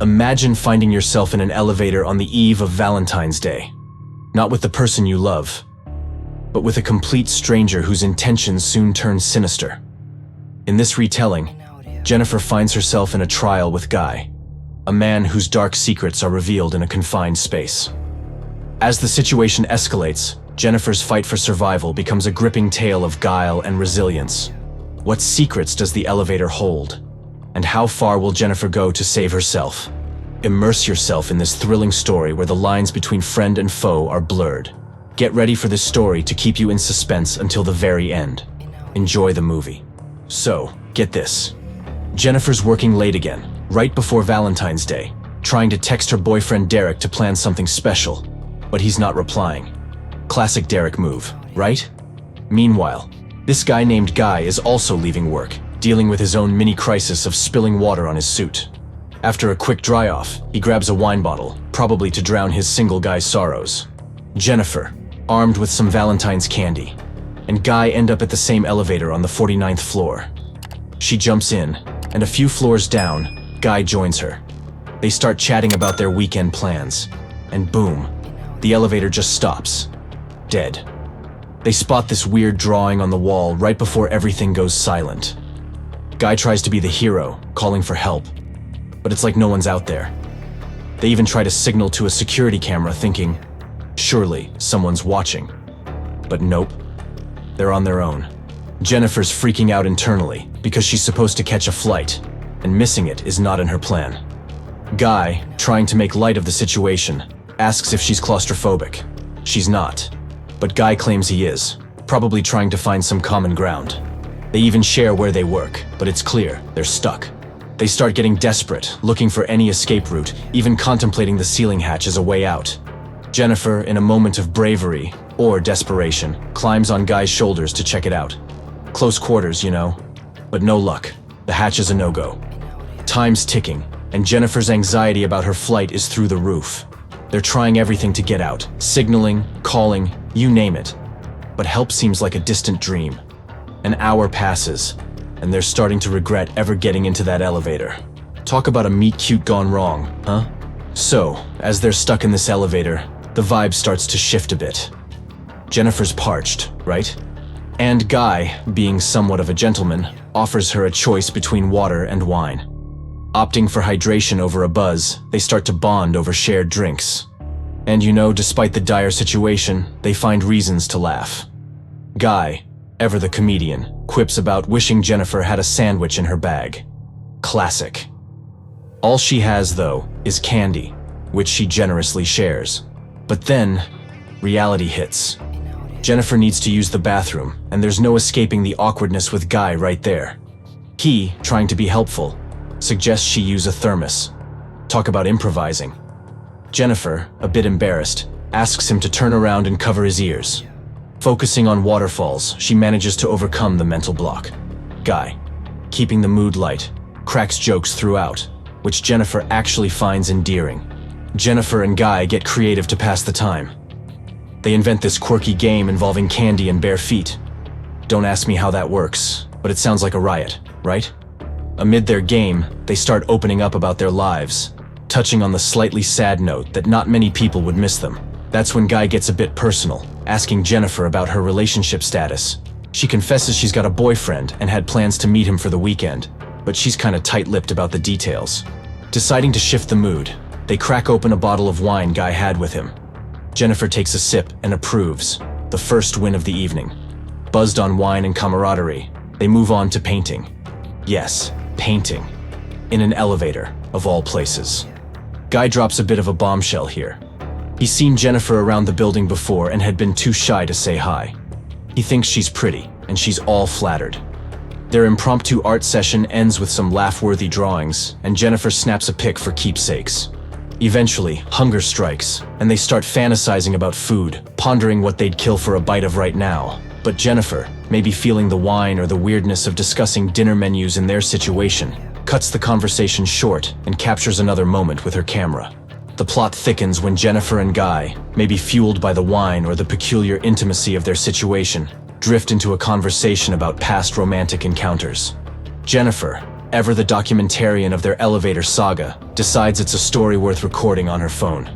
Imagine finding yourself in an elevator on the eve of Valentine's Day. Not with the person you love, but with a complete stranger whose intentions soon turn sinister. In this retelling, Jennifer finds herself in a trial with Guy, a man whose dark secrets are revealed in a confined space. As the situation escalates, Jennifer's fight for survival becomes a gripping tale of guile and resilience. What secrets does the elevator hold? And how far will Jennifer go to save herself? Immerse yourself in this thrilling story where the lines between friend and foe are blurred. Get ready for this story to keep you in suspense until the very end. Enjoy the movie. So, get this. Jennifer's working late again, right before Valentine's Day, trying to text her boyfriend Derek to plan something special, but he's not replying. Classic Derek move, right? Meanwhile, this guy named Guy is also leaving work, dealing with his own mini crisis of spilling water on his suit. After a quick dry-off, he grabs a wine bottle, probably to drown his single guy's sorrows. Jennifer, armed with some Valentine's candy, and Guy end up at the same elevator on the 49th floor. She jumps in, and a few floors down, Guy joins her. They start chatting about their weekend plans, and boom, the elevator just stops. Dead. They spot this weird drawing on the wall right before everything goes silent. Guy tries to be the hero, calling for help, but it's like no one's out there. They even try to signal to a security camera thinking, surely someone's watching. But nope, they're on their own. Jennifer's freaking out internally because she's supposed to catch a flight, and missing it is not in her plan. Guy, trying to make light of the situation, asks if she's claustrophobic. She's not, but Guy claims he is, probably trying to find some common ground. They even share where they work, but it's clear they're stuck. They start getting desperate, looking for any escape route, even contemplating the ceiling hatch as a way out. Jennifer, in a moment of bravery, or desperation, climbs on Guy's shoulders to check it out. Close quarters, you know, but no luck. The hatch is a no-go. Time's ticking, and Jennifer's anxiety about her flight is through the roof. They're trying everything to get out, signaling, calling, you name it. But help seems like a distant dream. An hour passes, and they're starting to regret ever getting into that elevator. Talk about a meet cute gone wrong, huh? So, as they're stuck in this elevator, the vibe starts to shift a bit. Jennifer's parched, right? And Guy, being somewhat of a gentleman, offers her a choice between water and wine. Opting for hydration over a buzz, they start to bond over shared drinks. And you know, despite the dire situation, they find reasons to laugh. Guy, ever the comedian, quips about wishing Jennifer had a sandwich in her bag. Classic. All she has, though, is candy, which she generously shares. But then, reality hits. Jennifer needs to use the bathroom, and there's no escaping the awkwardness with Guy right there. He, trying to be helpful, suggests she use a thermos. Talk about improvising. Jennifer, a bit embarrassed, asks him to turn around and cover his ears. Focusing on waterfalls, she manages to overcome the mental block. Guy, keeping the mood light, cracks jokes throughout, which Jennifer actually finds endearing. Jennifer and Guy get creative to pass the time. They invent this quirky game involving candy and bare feet. Don't ask me how that works, but it sounds like a riot, right? Amid their game, they start opening up about their lives, touching on the slightly sad note that not many people would miss them. That's when Guy gets a bit personal, asking Jennifer about her relationship status. She confesses she's got a boyfriend and had plans to meet him for the weekend, but she's kinda tight-lipped about the details. Deciding to shift the mood, they crack open a bottle of wine Guy had with him. Jennifer takes a sip and approves, the first win of the evening. Buzzed on wine and camaraderie, they move on to painting. Yes, painting. In an elevator, of all places. Guy drops a bit of a bombshell here. He's seen Jennifer around the building before and had been too shy to say hi. He thinks she's pretty, and she's all flattered. Their impromptu art session ends with some laugh-worthy drawings, and Jennifer snaps a pic for keepsakes. Eventually, hunger strikes, and they start fantasizing about food, pondering what they'd kill for a bite of right now. But Jennifer, maybe feeling the wine or the weirdness of discussing dinner menus in their situation, cuts the conversation short and captures another moment with her camera. The plot thickens when Jennifer and Guy, maybe fueled by the wine or the peculiar intimacy of their situation, drift into a conversation about past romantic encounters. Jennifer, ever the documentarian of their elevator saga, decides it's a story worth recording on her phone.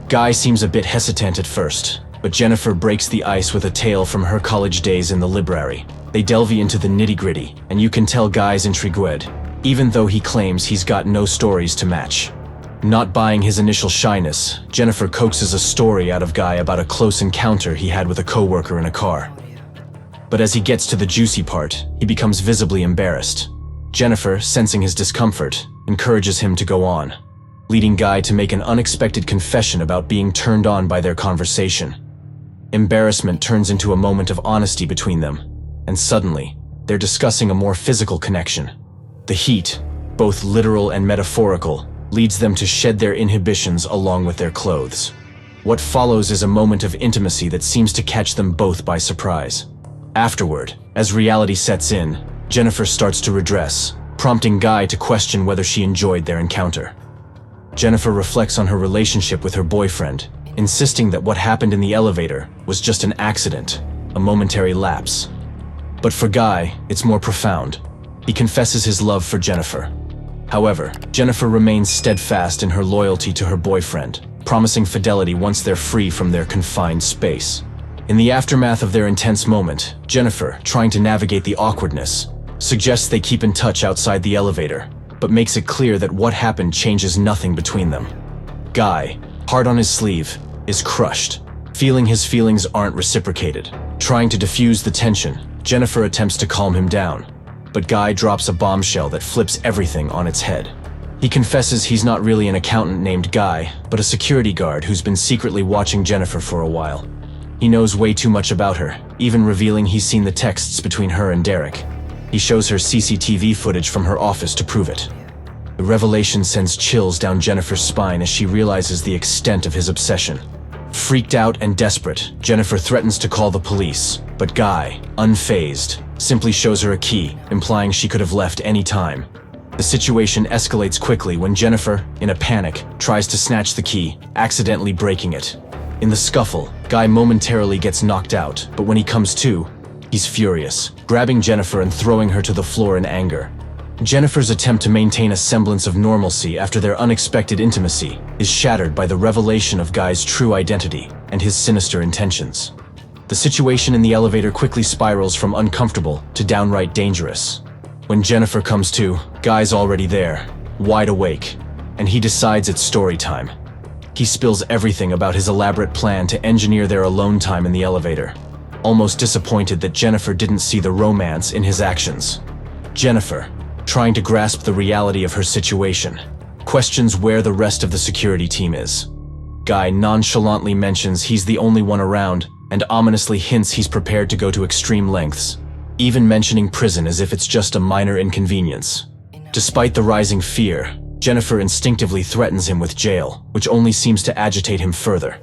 Guy seems a bit hesitant at first, but Jennifer breaks the ice with a tale from her college days in the library. They delve into the nitty-gritty, and you can tell Guy's intrigued, even though he claims he's got no stories to match. Not buying his initial shyness, Jennifer coaxes a story out of Guy about a close encounter he had with a coworker in a car. But as he gets to the juicy part, he becomes visibly embarrassed. Jennifer, sensing his discomfort, encourages him to go on, leading Guy to make an unexpected confession about being turned on by their conversation. Embarrassment turns into a moment of honesty between them, and suddenly, they're discussing a more physical connection. The heat, both literal and metaphorical, leads them to shed their inhibitions along with their clothes. What follows is a moment of intimacy that seems to catch them both by surprise. Afterward, as reality sets in, Jennifer starts to redress, prompting Guy to question whether she enjoyed their encounter. Jennifer reflects on her relationship with her boyfriend, insisting that what happened in the elevator was just an accident, a momentary lapse. But for Guy, it's more profound. He confesses his love for Jennifer. However, Jennifer remains steadfast in her loyalty to her boyfriend, promising fidelity once they're free from their confined space. In the aftermath of their intense moment, Jennifer, trying to navigate the awkwardness, suggests they keep in touch outside the elevator, but makes it clear that what happened changes nothing between them. Guy, heart on his sleeve, is crushed, feeling his feelings aren't reciprocated. Trying to diffuse the tension, Jennifer attempts to calm him down, but Guy drops a bombshell that flips everything on its head. He confesses he's not really an accountant named Guy, but a security guard who's been secretly watching Jennifer for a while. He knows way too much about her, even revealing he's seen the texts between her and Derek. He shows her CCTV footage from her office to prove it. The revelation sends chills down Jennifer's spine as she realizes the extent of his obsession. Freaked out and desperate, Jennifer threatens to call the police, but Guy, unfazed, simply shows her a key, implying she could have left any time. The situation escalates quickly when Jennifer, in a panic, tries to snatch the key, accidentally breaking it. In the scuffle, Guy momentarily gets knocked out, but when he comes to, he's furious, grabbing Jennifer and throwing her to the floor in anger. Jennifer's attempt to maintain a semblance of normalcy after their unexpected intimacy is shattered by the revelation of Guy's true identity and his sinister intentions. The situation in the elevator quickly spirals from uncomfortable to downright dangerous. When Jennifer comes to, Guy's already there, wide awake, and he decides it's story time. He spills everything about his elaborate plan to engineer their alone time in the elevator, almost disappointed that Jennifer didn't see the romance in his actions. Jennifer, trying to grasp the reality of her situation, questions where the rest of the security team is. Guy nonchalantly mentions he's the only one around and ominously hints he's prepared to go to extreme lengths, even mentioning prison as if it's just a minor inconvenience. Despite the rising fear, Jennifer instinctively threatens him with jail, which only seems to agitate him further.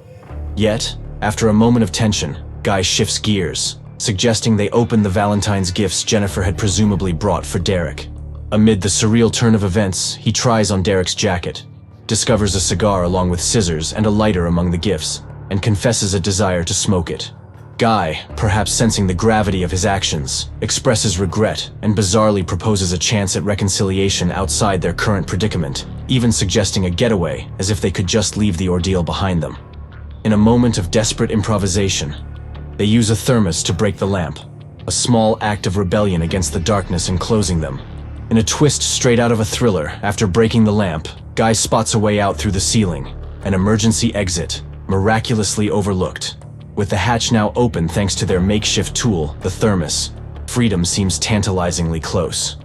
Yet, after a moment of tension, Guy shifts gears, suggesting they open the Valentine's gifts Jennifer had presumably brought for Derek. Amid the surreal turn of events, he tries on Derek's jacket, discovers a cigar along with scissors and a lighter among the gifts, and confesses a desire to smoke it. Guy, perhaps sensing the gravity of his actions, expresses regret and bizarrely proposes a chance at reconciliation outside their current predicament, even suggesting a getaway as if they could just leave the ordeal behind them. In a moment of desperate improvisation, they use a thermos to break the lamp, a small act of rebellion against the darkness enclosing them. In a twist straight out of a thriller, after breaking the lamp, Guy spots a way out through the ceiling, an emergency exit, miraculously overlooked. With the hatch now open thanks to their makeshift tool, the thermos, freedom seems tantalizingly close.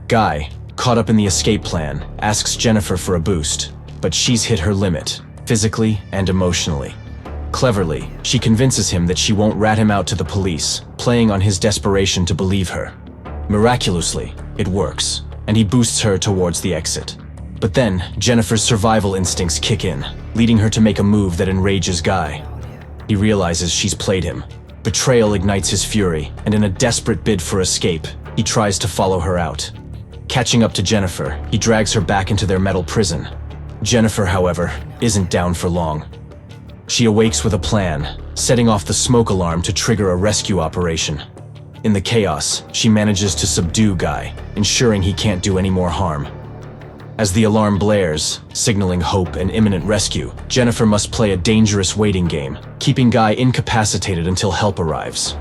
Guy, caught up in the escape plan, asks Jennifer for a boost, but she's hit her limit, physically and emotionally. Cleverly, she convinces him that she won't rat him out to the police, playing on his desperation to believe her. Miraculously, it works, and he boosts her towards the exit. But then, Jennifer's survival instincts kick in, leading her to make a move that enrages Guy. He realizes she's played him. Betrayal ignites his fury, and in a desperate bid for escape, he tries to follow her out. Catching up to Jennifer, he drags her back into their metal prison. Jennifer, however, isn't down for long. She awakes with a plan, setting off the smoke alarm to trigger a rescue operation. In the chaos, she manages to subdue Guy, ensuring he can't do any more harm. As the alarm blares, signaling hope and imminent rescue, Jennifer must play a dangerous waiting game, keeping Guy incapacitated until help arrives.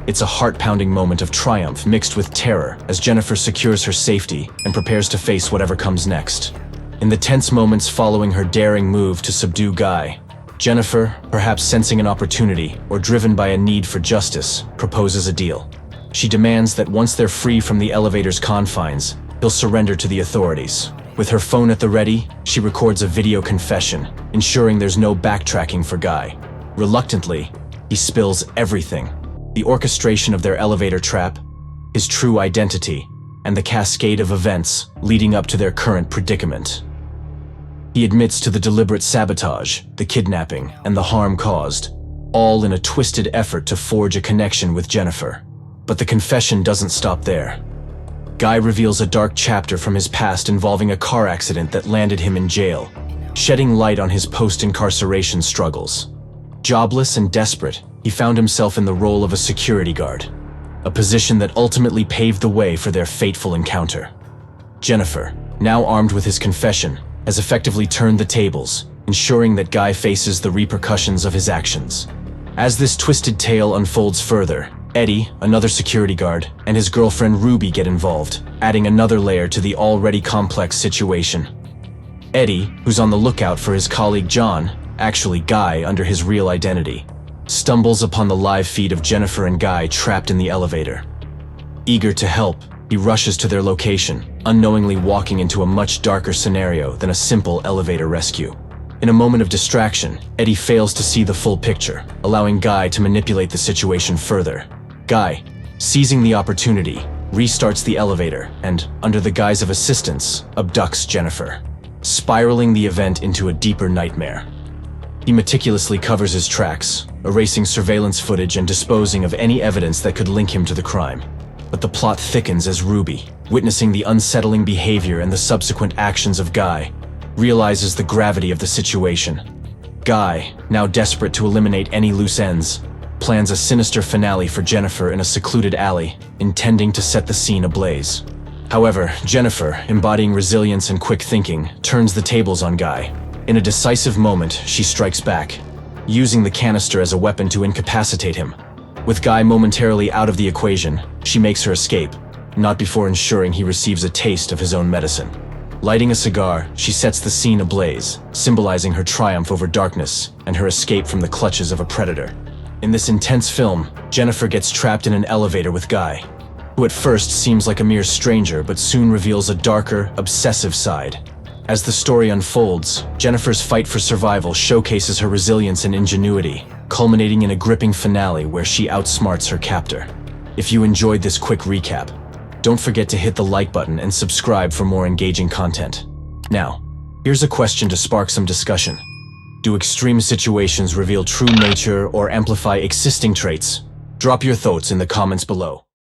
It's a heart-pounding moment of triumph mixed with terror as Jennifer secures her safety and prepares to face whatever comes next. In the tense moments following her daring move to subdue Guy, Jennifer, perhaps sensing an opportunity or driven by a need for justice, proposes a deal. She demands that once they're free from the elevator's confines, he'll surrender to the authorities. With her phone at the ready, she records a video confession, ensuring there's no backtracking for Guy. Reluctantly, he spills everything: the orchestration of their elevator trap, his true identity, and the cascade of events leading up to their current predicament. He admits to the deliberate sabotage, the kidnapping, and the harm caused, all in a twisted effort to forge a connection with Jennifer. But the confession doesn't stop there. Guy reveals a dark chapter from his past involving a car accident that landed him in jail, shedding light on his post-incarceration struggles. Jobless and desperate, he found himself in the role of a security guard, a position that ultimately paved the way for their fateful encounter. Jennifer, now armed with his confession, has effectively turned the tables, ensuring that Guy faces the repercussions of his actions. As this twisted tale unfolds further, Eddie, another security guard, and his girlfriend Ruby get involved, adding another layer to the already complex situation. Eddie, who's on the lookout for his colleague John, actually Guy under his real identity, stumbles upon the live feed of Jennifer and Guy trapped in the elevator. Eager to help, he rushes to their location, unknowingly walking into a much darker scenario than a simple elevator rescue. In a moment of distraction, Eddie fails to see the full picture, allowing Guy to manipulate the situation further. Guy, seizing the opportunity, restarts the elevator and, under the guise of assistance, abducts Jennifer, spiraling the event into a deeper nightmare. He meticulously covers his tracks, erasing surveillance footage and disposing of any evidence that could link him to the crime. But the plot thickens as Ruby, witnessing the unsettling behavior and the subsequent actions of Guy, realizes the gravity of the situation. Guy, now desperate to eliminate any loose ends, plans a sinister finale for Jennifer in a secluded alley, intending to set the scene ablaze. However, Jennifer, embodying resilience and quick thinking, turns the tables on Guy. In a decisive moment, she strikes back, using the canister as a weapon to incapacitate him. With Guy momentarily out of the equation, she makes her escape, not before ensuring he receives a taste of his own medicine. Lighting a cigar, she sets the scene ablaze, symbolizing her triumph over darkness and her escape from the clutches of a predator. In this intense film, Jennifer gets trapped in an elevator with Guy, who at first seems like a mere stranger but soon reveals a darker, obsessive side. As the story unfolds, Jennifer's fight for survival showcases her resilience and ingenuity, culminating in a gripping finale where she outsmarts her captor. If you enjoyed this quick recap, don't forget to hit the like button and subscribe for more engaging content. Now, here's a question to spark some discussion. Do extreme situations reveal true nature or amplify existing traits? Drop your thoughts in the comments below.